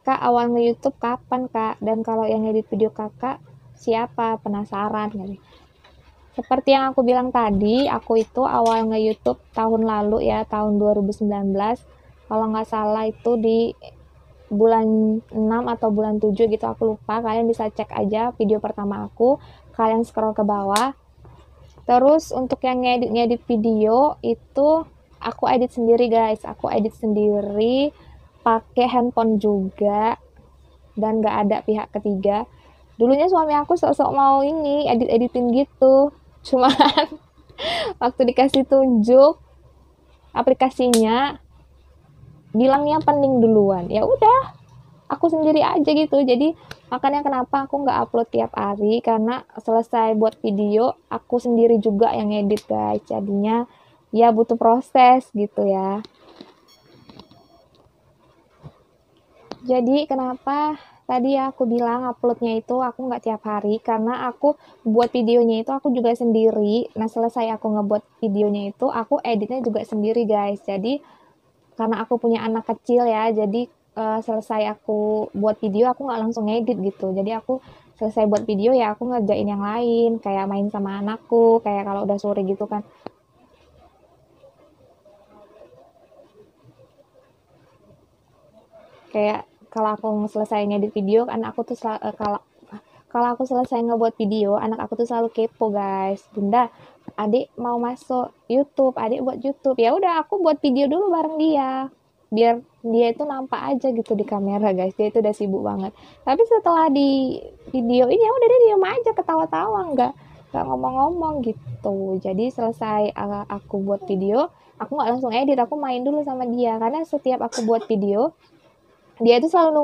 Kak, awal nge-YouTube kapan, Kak? Dan kalau yang edit video Kakak siapa? Penasaran gitu. Seperti yang aku bilang tadi, aku itu awal nge-YouTube tahun lalu ya, tahun 2019. Kalau nggak salah itu di bulan 6 atau bulan 7 gitu, aku lupa. Kalian bisa cek aja video pertama aku. Kalian scroll ke bawah. Terus untuk yang ngedit video itu aku edit sendiri guys. Aku edit sendiri pakai handphone juga dan nggak ada pihak ketiga. Dulunya suami aku sok-sok mau ini editin gitu, cuman waktu dikasih tunjuk aplikasinya bilangnya pening duluan. Ya udah, aku sendiri aja gitu. Jadi makanya kenapa aku nggak upload tiap hari, karena selesai buat video aku sendiri juga yang edit guys. Jadinya ya butuh proses gitu ya. Jadi kenapa tadi ya aku bilang uploadnya itu aku nggak tiap hari, karena aku buat videonya itu aku juga sendiri. Nah selesai aku ngebuat videonya itu aku editnya juga sendiri guys. Jadi karena aku punya anak kecil ya, jadi selesai aku buat video aku nggak langsung ngedit gitu. Jadi aku selesai buat video ya aku ngerjain yang lain, kayak main sama anakku, kayak kalau udah sore gitu kan. Kayak kalau aku selesai ngedit video kan aku tuh kalau aku selesai ngebuat video, anak aku tuh selalu kepo guys. Bunda, adik mau masuk YouTube, adik buat YouTube. Ya udah aku buat video dulu bareng dia, biar dia itu nampak aja gitu di kamera guys. Dia itu udah sibuk banget. Tapi setelah di video ini ya udah dia diam aja, ketawa-tawa, nggak ngomong-ngomong gitu. Jadi selesai aku buat video, aku nggak langsung edit, aku main dulu sama dia, karena setiap aku buat video dia itu selalu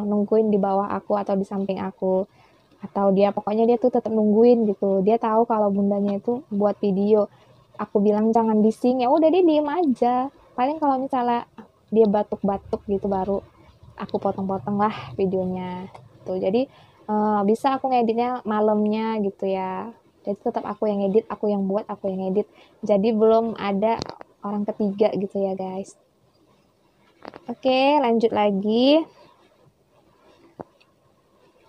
nungguin di bawah aku atau di samping aku, atau dia pokoknya dia tuh tetap nungguin gitu. Dia tahu kalau bundanya itu buat video, aku bilang jangan bising, ya udah dia diem aja. Paling kalau misalnya dia batuk-batuk gitu baru aku potong-potong lah videonya tuh. Jadi bisa aku ngeditnya malamnya gitu ya. Jadi tetap aku yang edit, aku yang buat, aku yang edit. Jadi belum ada orang ketiga gitu ya guys. Oke, lanjut lagi.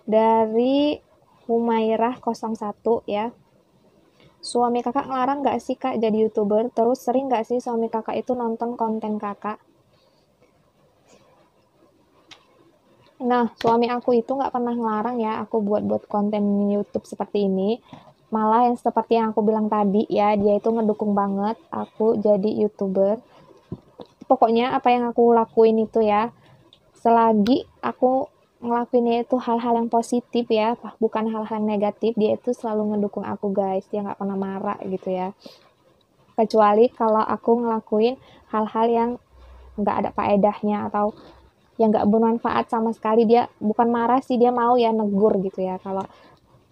Dari Humairah 01 ya. Suami kakak ngelarang gak sih kak jadi YouTuber? Terus sering gak sih suami kakak itu nonton konten kakak? Nah, suami aku itu gak pernah ngelarang ya aku buat konten YouTube seperti ini. Malah yang seperti yang aku bilang tadi ya, dia itu ngedukung banget aku jadi YouTuber. Pokoknya apa yang aku lakuin itu ya, selagi aku ngelakuinnya itu hal-hal yang positif ya, bukan hal-hal negatif, dia itu selalu ngedukung aku guys. Dia nggak pernah marah gitu ya. Kecuali kalau aku ngelakuin hal-hal yang nggak ada faedahnya atau yang nggak bermanfaat sama sekali, dia bukan marah sih, dia mau ya negur gitu ya. Kalau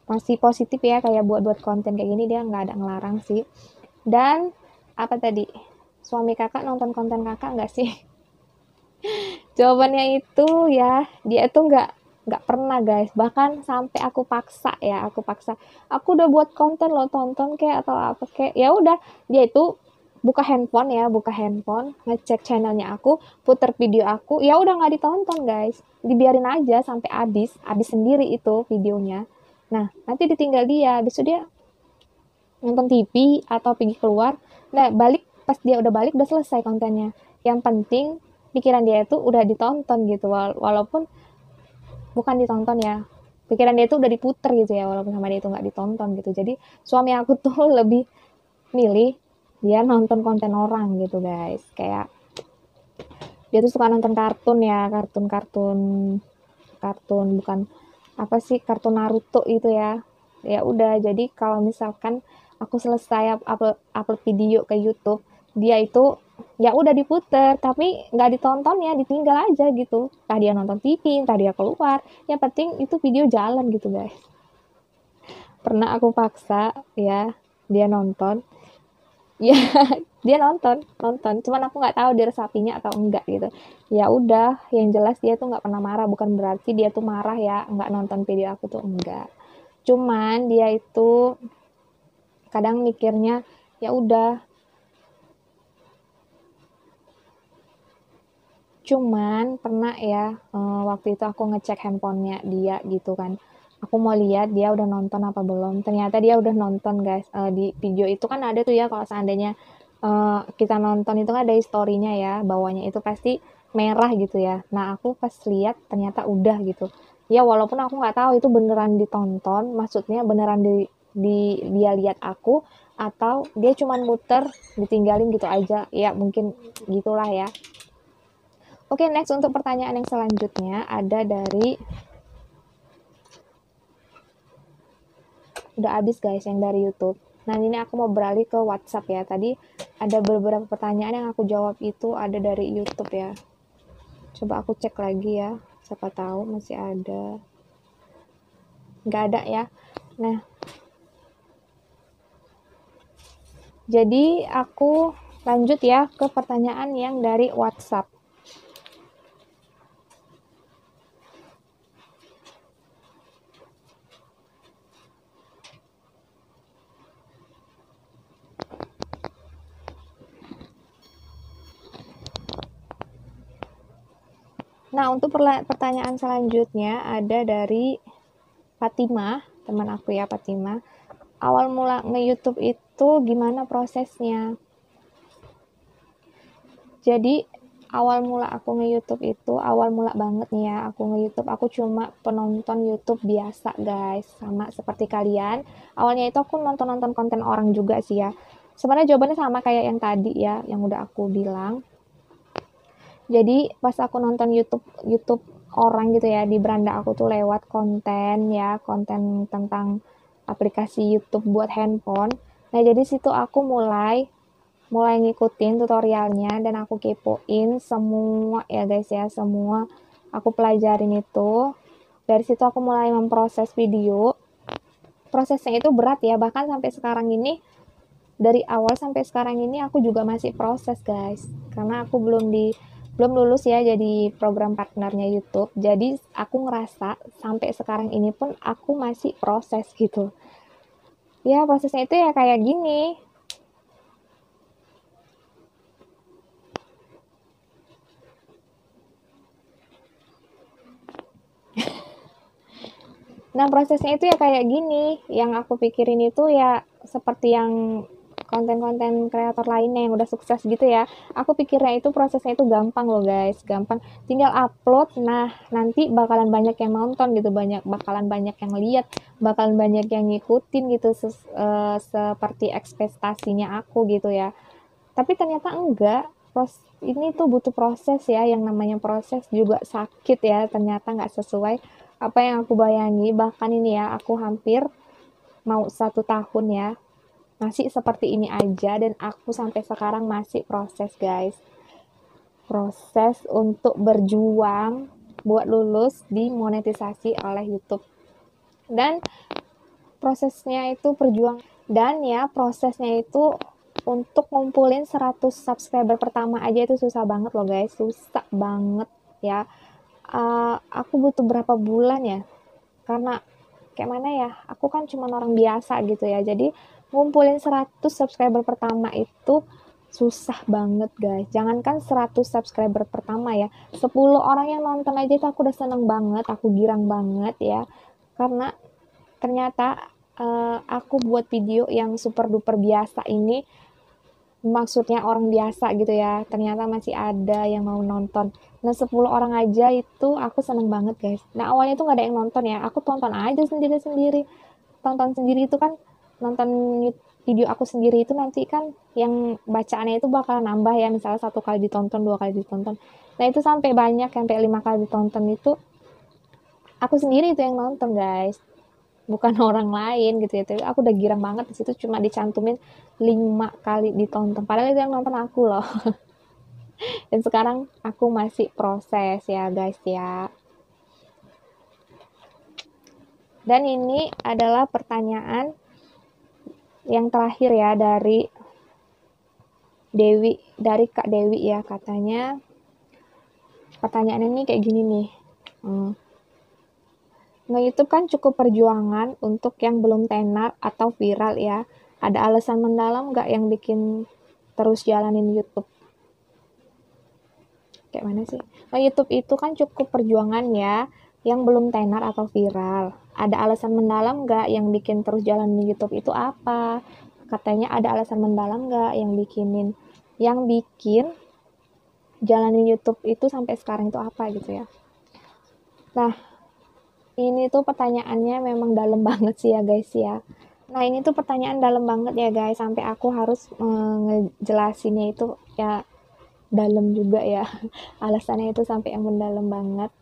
masih positif ya kayak buat konten kayak gini, dia nggak ada ngelarang sih. Dan apa tadi, suami kakak nonton konten kakak nggak sih? Jawabannya itu ya, dia itu nggak pernah guys. Bahkan sampai aku paksa, aku udah buat konten lo tonton kayak atau apa kayak, ya udah dia itu buka handphone, ngecek channelnya aku, puter video aku, ya udah nggak ditonton guys, dibiarin aja sampai habis sendiri itu videonya. Nah nanti ditinggal dia, besok dia nonton TV atau pergi keluar, nah balik, pas dia udah balik udah selesai kontennya. Yang penting pikiran dia itu udah ditonton gitu, walaupun bukan ditonton ya, pikiran dia tuh udah diputer gitu ya, walaupun sama dia itu nggak ditonton gitu. Jadi suami aku tuh lebih milih dia nonton konten orang gitu guys. Kayak dia tuh suka nonton kartun ya, kartun bukan apa sih, kartun Naruto itu ya. Ya udah, jadi kalau misalkan aku selesai upload video ke YouTube, dia itu ya udah diputer tapi nggak ditonton ya, ditinggal aja gitu. Entah dia nonton TV, entah dia keluar, yang penting itu video jalan gitu guys. Pernah aku paksa ya dia nonton, ya dia nonton cuman aku nggak tahu dia resapinya atau enggak gitu. Ya udah, yang jelas dia tuh nggak pernah marah, bukan berarti dia tuh marah ya nggak nonton video aku tuh, enggak. Cuman dia itu kadang mikirnya ya udah, cuman pernah ya waktu itu aku ngecek handphonenya dia gitu kan, aku mau lihat dia udah nonton apa belum. Ternyata dia udah nonton guys. Di video itu kan ada tuh ya, kalau seandainya kita nonton itu kan ada historinya ya, bawahnya itu pasti merah gitu ya. Nah aku pas lihat ternyata udah gitu ya, walaupun aku nggak tahu itu beneran ditonton, maksudnya beneran dia lihat aku atau dia cuman muter ditinggalin gitu aja ya, mungkin gitulah ya. Oke, next untuk pertanyaan yang selanjutnya ada dari, udah habis guys yang dari YouTube. Nah ini aku mau beralih ke WhatsApp ya. Tadi ada beberapa pertanyaan yang aku jawab itu ada dari YouTube ya. Coba aku cek lagi ya, siapa tahu masih ada. Nggak ada ya. Nah, jadi aku lanjut ya ke pertanyaan yang dari WhatsApp. Nah, untuk pertanyaan selanjutnya ada dari Fatima, teman aku ya, Fatima. Awal mula nge-YouTube itu gimana prosesnya? Jadi awal mula aku nge-YouTube itu, awal mula banget nih ya, aku nge-YouTube, aku cuma penonton YouTube biasa guys, sama seperti kalian. Awalnya itu aku nonton-nonton konten orang juga sih ya. Sebenarnya jawabannya sama kayak yang tadi ya, yang udah aku bilang. Jadi pas aku nonton YouTube YouTube orang gitu ya, di beranda aku tuh lewat konten ya, konten tentang aplikasi YouTube buat handphone. Nah jadi situ aku mulai ngikutin tutorialnya dan aku kepoin semua ya guys ya, semua aku pelajarin itu. Dari situ aku mulai memproses video. Prosesnya itu berat ya, bahkan sampai sekarang ini, dari awal sampai sekarang ini aku juga masih proses guys, karena aku belum lulus ya jadi program partnernya YouTube. Jadi aku ngerasa sampai sekarang ini pun aku masih proses gitu ya. Prosesnya itu ya kayak gini. Nah prosesnya itu ya kayak gini, yang aku pikirin itu ya seperti yang konten-konten kreator lainnya yang udah sukses gitu ya. Aku pikirnya itu prosesnya itu gampang loh guys, gampang, tinggal upload, nah nanti bakalan banyak yang nonton gitu, bakalan banyak yang lihat, bakalan banyak yang ngikutin gitu, seperti ekspektasinya aku gitu ya. Tapi ternyata enggak, ini tuh butuh proses ya, yang namanya proses juga sakit ya, ternyata nggak sesuai apa yang aku bayangi. Bahkan ini ya, aku hampir mau 1 tahun ya, masih seperti ini aja, dan aku sampai sekarang masih proses guys. Proses untuk berjuang buat lulus di monetisasi oleh YouTube. Dan prosesnya itu perjuang, dan ya prosesnya itu untuk ngumpulin 100 subscriber pertama aja itu susah banget loh guys, susah banget ya. Aku butuh berapa bulan ya, karena kayak mana ya, aku kan cuma orang biasa gitu ya, jadi ngumpulin 100 subscriber pertama itu susah banget guys. Jangankan 100 subscriber pertama ya, 10 orang yang nonton aja itu aku udah seneng banget, aku girang banget ya, karena ternyata aku buat video yang super duper biasa ini maksudnya orang biasa gitu ya, ternyata masih ada yang mau nonton. Nah 10 orang aja itu aku seneng banget guys. Nah awalnya tuh gak ada yang nonton ya, aku tonton aja sendiri-sendiri. Tonton sendiri itu kan, nonton video aku sendiri itu nanti kan yang bacaannya itu bakal nambah ya, misalnya 1 kali ditonton, 2 kali ditonton. Nah itu sampai banyak, sampai 5 kali ditonton itu aku sendiri itu yang nonton guys, bukan orang lain gitu ya. Tapi aku udah girang banget di situ, cuma dicantumin 5 kali ditonton, padahal itu yang nonton aku loh. Dan sekarang aku masih proses ya guys ya. Dan ini adalah pertanyaan yang terakhir ya dari Dewi, dari Kak Dewi ya. Katanya pertanyaannya ini kayak gini nih. Nge-YouTube kan cukup perjuangan untuk yang belum tenar atau viral ya. Ada alasan mendalam nggak yang bikin terus jalanin YouTube? Kayak mana sih? Nge-YouTube itu kan cukup perjuangan ya, yang belum tenar atau viral. Ada alasan mendalam nggak yang bikin terus jalanin YouTube itu apa? Katanya ada alasan mendalam nggak yang bikin jalanin YouTube itu sampai sekarang itu apa gitu ya. Nah, ini tuh pertanyaannya memang dalam banget sih ya guys ya. Nah ini tuh pertanyaan dalam banget ya guys, sampai aku harus ngejelasinnya itu ya dalam juga ya. Alasannya itu sampai yang mendalam banget.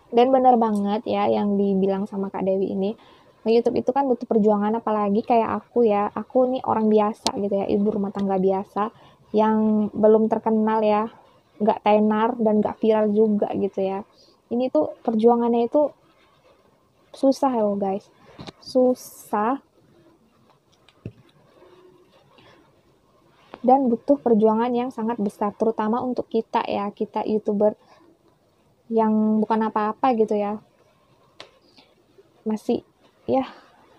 Dan bener banget ya yang dibilang sama Kak Dewi ini. YouTube itu kan butuh perjuangan, apalagi kayak aku ya. Aku nih orang biasa gitu ya, ibu rumah tangga biasa yang belum terkenal ya, nggak tenar dan nggak viral juga gitu ya. Ini tuh perjuangannya itu susah loh guys, susah dan butuh perjuangan yang sangat besar, terutama untuk kita ya, kita YouTuber yang bukan apa-apa gitu ya, masih ya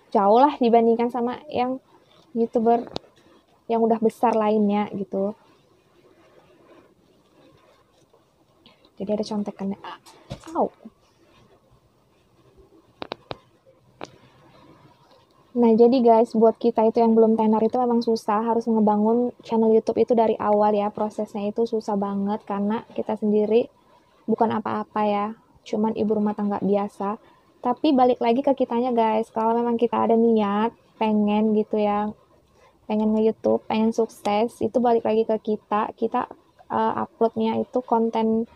jauh lah dibandingkan sama yang YouTuber yang udah besar lainnya gitu. Jadi ada contekannya. Nah, jadi guys, buat kita itu yang belum tenar itu memang susah, harus ngebangun channel YouTube itu dari awal ya. Prosesnya itu susah banget karena kita sendiri bukan apa-apa ya, cuman ibu rumah tangga biasa. Tapi balik lagi ke kitanya guys, kalau memang kita ada niat, pengen gitu ya, pengen nge-YouTube, pengen sukses, itu balik lagi ke kita uploadnya itu konten,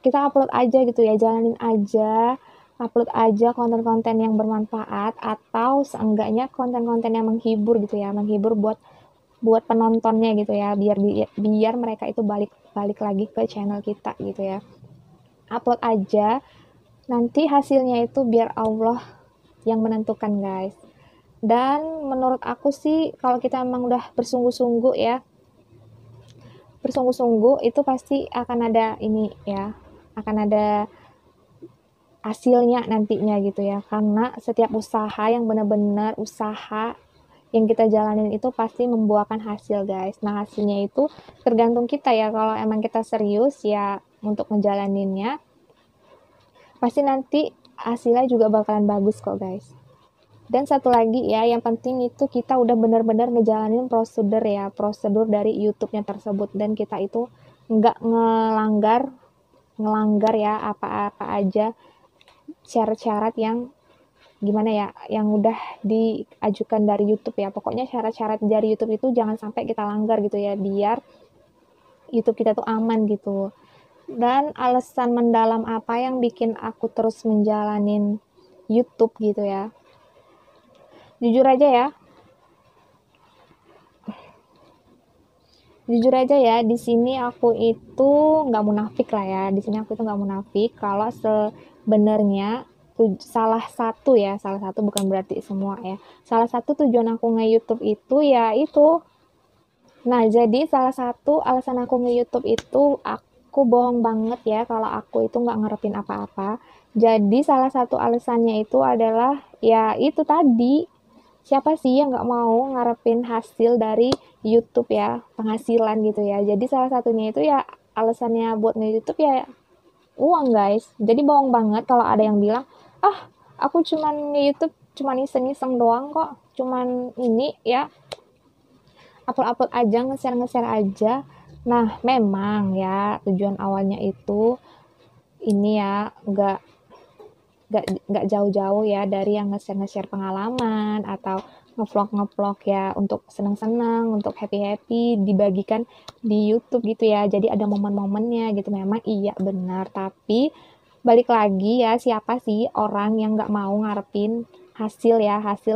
kita upload aja gitu ya, jalanin aja, upload aja konten-konten yang bermanfaat atau seenggaknya konten-konten yang menghibur gitu ya, menghibur buat penontonnya gitu ya, biar mereka itu balik lagi ke channel kita gitu ya. Upload aja, nanti hasilnya itu biar Allah yang menentukan guys. Dan menurut aku sih kalau kita emang udah bersungguh-sungguh ya, bersungguh-sungguh itu pasti akan ada ini ya, akan ada hasilnya nantinya gitu ya, karena setiap usaha yang benar-benar usaha yang kita jalanin itu pasti membuahkan hasil guys. Nah hasilnya itu tergantung kita ya, kalau emang kita serius ya untuk ngejalaninnya, pasti nanti hasilnya juga bakalan bagus kok guys. Dan satu lagi ya, yang penting itu kita udah benar-benar ngejalanin prosedur ya, prosedur dari YouTube-nya tersebut, dan kita itu nggak ngelanggar ya apa-apa aja syarat-syarat yang gimana ya, yang udah diajukan dari YouTube ya. Pokoknya syarat-syarat dari YouTube itu jangan sampai kita langgar gitu ya, biar YouTube kita tuh aman gitu. Dan alasan mendalam apa yang bikin aku terus menjalanin YouTube gitu ya, jujur aja ya, di sini aku itu nggak munafik lah ya, di sini aku itu nggak munafik kalau sebenarnya salah satu bukan berarti semua ya, salah satu tujuan aku nge-YouTube itu ya itu. Nah jadi salah satu alasan aku nge-YouTube itu, aku bohong banget ya kalau aku itu nggak ngarepin apa-apa. Jadi salah satu alasannya itu adalah ya itu tadi, siapa sih yang nggak mau ngarepin hasil dari YouTube ya, penghasilan gitu ya. Jadi salah satunya itu ya, alasannya buat nge-YouTube ya uang guys. Jadi bohong banget kalau ada yang bilang, ah aku cuman nge-YouTube cuman iseng-iseng doang kok, cuman ini ya, upload aja, nge-share aja. Nah, memang ya tujuan awalnya itu ini ya nggak jauh-jauh ya dari yang nge-share pengalaman atau ngevlog ya untuk senang-senang, untuk happy-happy, dibagikan di YouTube gitu ya. Jadi ada momen-momennya gitu. Memang iya benar, tapi balik lagi ya, siapa sih orang yang nggak mau ngarepin hasil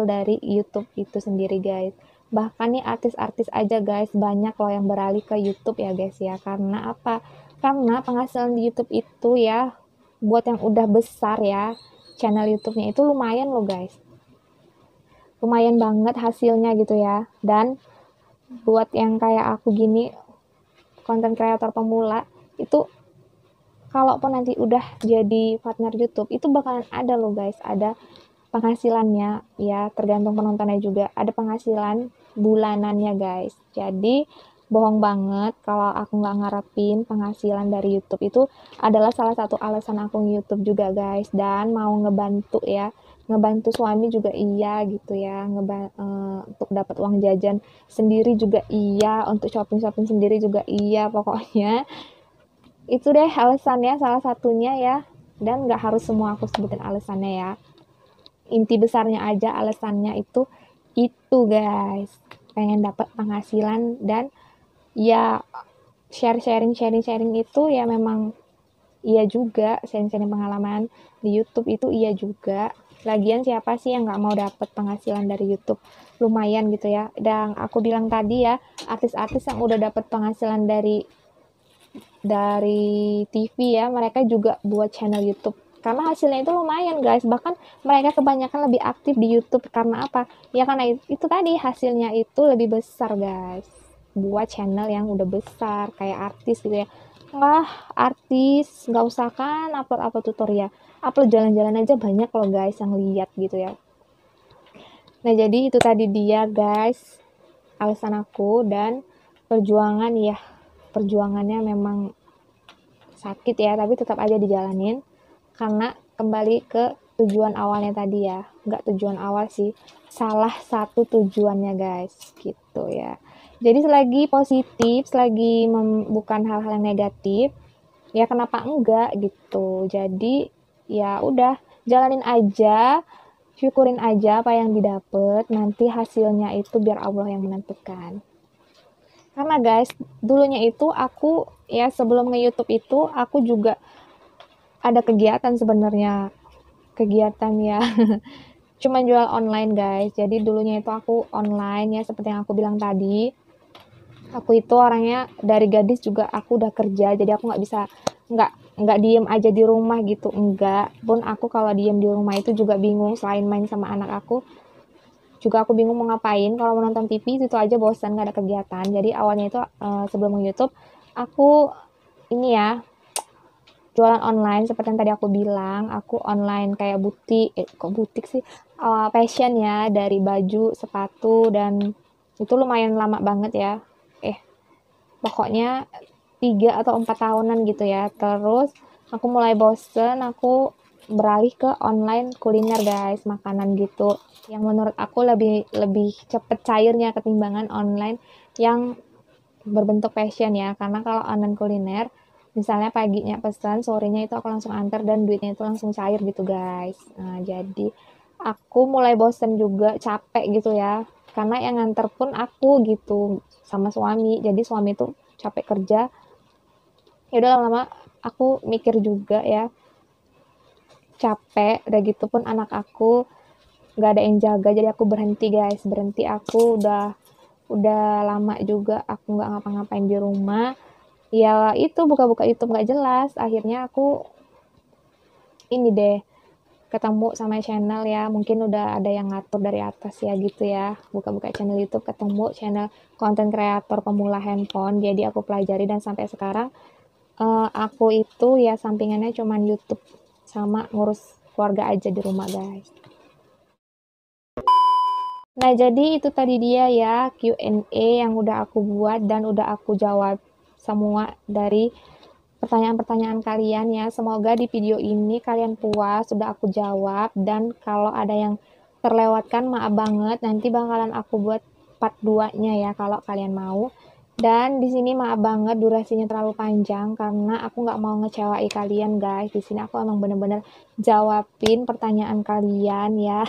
dari YouTube itu sendiri, guys. Bahkan nih artis-artis aja, guys, banyak loh yang beralih ke YouTube ya, guys ya. Karena apa? Karena penghasilan di YouTube itu ya, buat yang udah besar ya, channel YouTube-nya itu lumayan loh, guys. Lumayan banget hasilnya gitu ya. Dan buat yang kayak aku gini, konten kreator pemula, itu kalaupun nanti udah jadi partner YouTube itu bakalan ada loh, guys, ada penghasilannya ya, tergantung penontonnya juga, ada penghasilan bulanannya, guys. Jadi bohong banget kalau aku nggak ngarepin penghasilan dari YouTube. Itu adalah salah satu alasan aku YouTube juga, guys, dan mau ngebantu ya, ngebantu suami juga iya gitu ya, untuk dapat uang jajan sendiri juga iya, untuk shopping sendiri juga iya, pokoknya itu deh alasannya, salah satunya ya. Dan nggak harus semua aku sebutin alasannya ya, inti besarnya aja alasannya itu guys, pengen dapat penghasilan. Dan ya sharing itu ya memang iya juga, sharing pengalaman di YouTube itu iya juga. Lagian siapa sih yang nggak mau dapat penghasilan dari YouTube, lumayan gitu ya. Dan aku bilang tadi ya, artis-artis yang udah dapat penghasilan dari TV ya, mereka juga buat channel YouTube karena hasilnya itu lumayan, guys. Bahkan mereka kebanyakan lebih aktif di YouTube karena apa ya, karena itu tadi hasilnya itu lebih besar, guys, buat channel yang udah besar kayak artis gitu ya. Artis nggak usah kan upload tutorial, upload jalan-jalan aja banyak loh, guys, yang lihat gitu ya. Nah, jadi itu tadi dia, guys, alasan aku. Dan perjuangannya memang sakit ya, tapi tetap aja dijalanin karena kembali ke tujuan awalnya tadi ya. Nggak tujuan awal sih, salah satu tujuannya, guys, gitu ya. Jadi selagi positif, selagi bukan hal-hal yang negatif ya, kenapa enggak gitu. Jadi ya udah, jalanin aja, syukurin aja apa yang didapat, nanti hasilnya itu biar Allah yang menentukan. Karena guys, dulunya itu aku ya, sebelum nge-YouTube itu aku juga ada kegiatan sebenarnya, kegiatan ya cuman jual online, guys. Jadi dulunya itu aku online ya, seperti yang aku bilang tadi. Aku itu orangnya dari gadis juga aku udah kerja, jadi aku nggak diem aja di rumah gitu, enggak. Pun aku kalau diem di rumah itu juga bingung, selain main sama anak aku juga aku bingung mau ngapain. Kalau menonton TV itu aja bosan, gak ada kegiatan. Jadi awalnya itu sebelum YouTube aku ini ya, jualan online seperti yang tadi aku bilang. Aku online kayak butik sih, fashion ya, dari baju, sepatu, dan itu lumayan lama banget ya, pokoknya 3 atau 4 tahunan gitu ya. Terus aku mulai bosen, aku beralih ke online kuliner, guys, makanan gitu, yang menurut aku lebih cepet cairnya ketimbangan online yang berbentuk fashion ya. Karena kalau online kuliner, misalnya paginya pesan, sorenya itu aku langsung antar dan duitnya itu langsung cair gitu, guys. Nah, jadi aku mulai bosen juga, capek gitu ya, karena yang nganter pun aku gitu sama suami. Jadi suami tuh capek kerja, ya udah lama-lama aku mikir juga ya, capek udah gitu pun anak aku nggak ada yang jaga, jadi aku berhenti, guys, aku udah lama juga aku nggak ngapa-ngapain di rumah ya. Itu buka-buka YouTube nggak jelas, akhirnya aku ini deh, ketemu sama channel ya, mungkin udah ada yang ngatur dari atas ya gitu ya, buka-buka channel YouTube, ketemu channel konten kreator pemula handphone, jadi aku pelajari. Dan sampai sekarang aku itu ya sampingannya cuman YouTube sama ngurus keluarga aja di rumah, guys. Nah, jadi itu tadi dia ya Q&A yang udah aku buat dan udah aku jawab semua dari pertanyaan-pertanyaan kalian ya. Semoga di video ini kalian puas, sudah aku jawab. Dan kalau ada yang terlewatkan, maaf banget. Nanti bakalan aku buat part 2-nya ya kalau kalian mau. Dan di sini maaf banget durasinya terlalu panjang karena aku nggak mau ngecewain kalian guys. Di sini aku emang bener-bener jawabin pertanyaan kalian ya.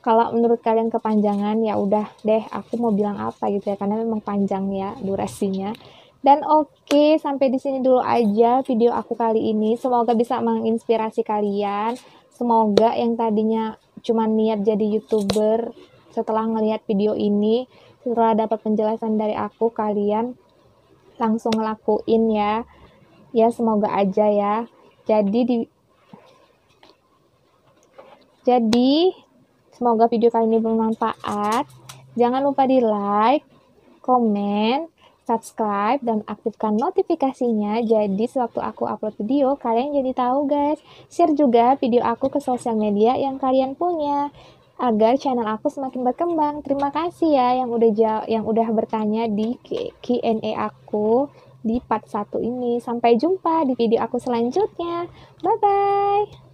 Kalau menurut kalian kepanjangan ya udah deh aku mau bilang apa gitu ya, karena memang panjang ya durasinya. Dan oke, sampai di sini dulu aja video aku kali ini. Semoga bisa menginspirasi kalian. Semoga yang tadinya cuma niat jadi YouTuber setelah ngelihat video ini, setelah dapat penjelasan dari aku, kalian langsung ngelakuin ya. Ya semoga aja ya. Jadi semoga video kali ini bermanfaat. Jangan lupa di like, komen, subscribe, dan aktifkan notifikasinya. Jadi sewaktu aku upload video, kalian jadi tahu guys. Share juga video aku ke sosial media yang kalian punya agar channel aku semakin berkembang. Terima kasih ya yang udah bertanya di Q&A aku di part 1 ini. Sampai jumpa di video aku selanjutnya. Bye bye.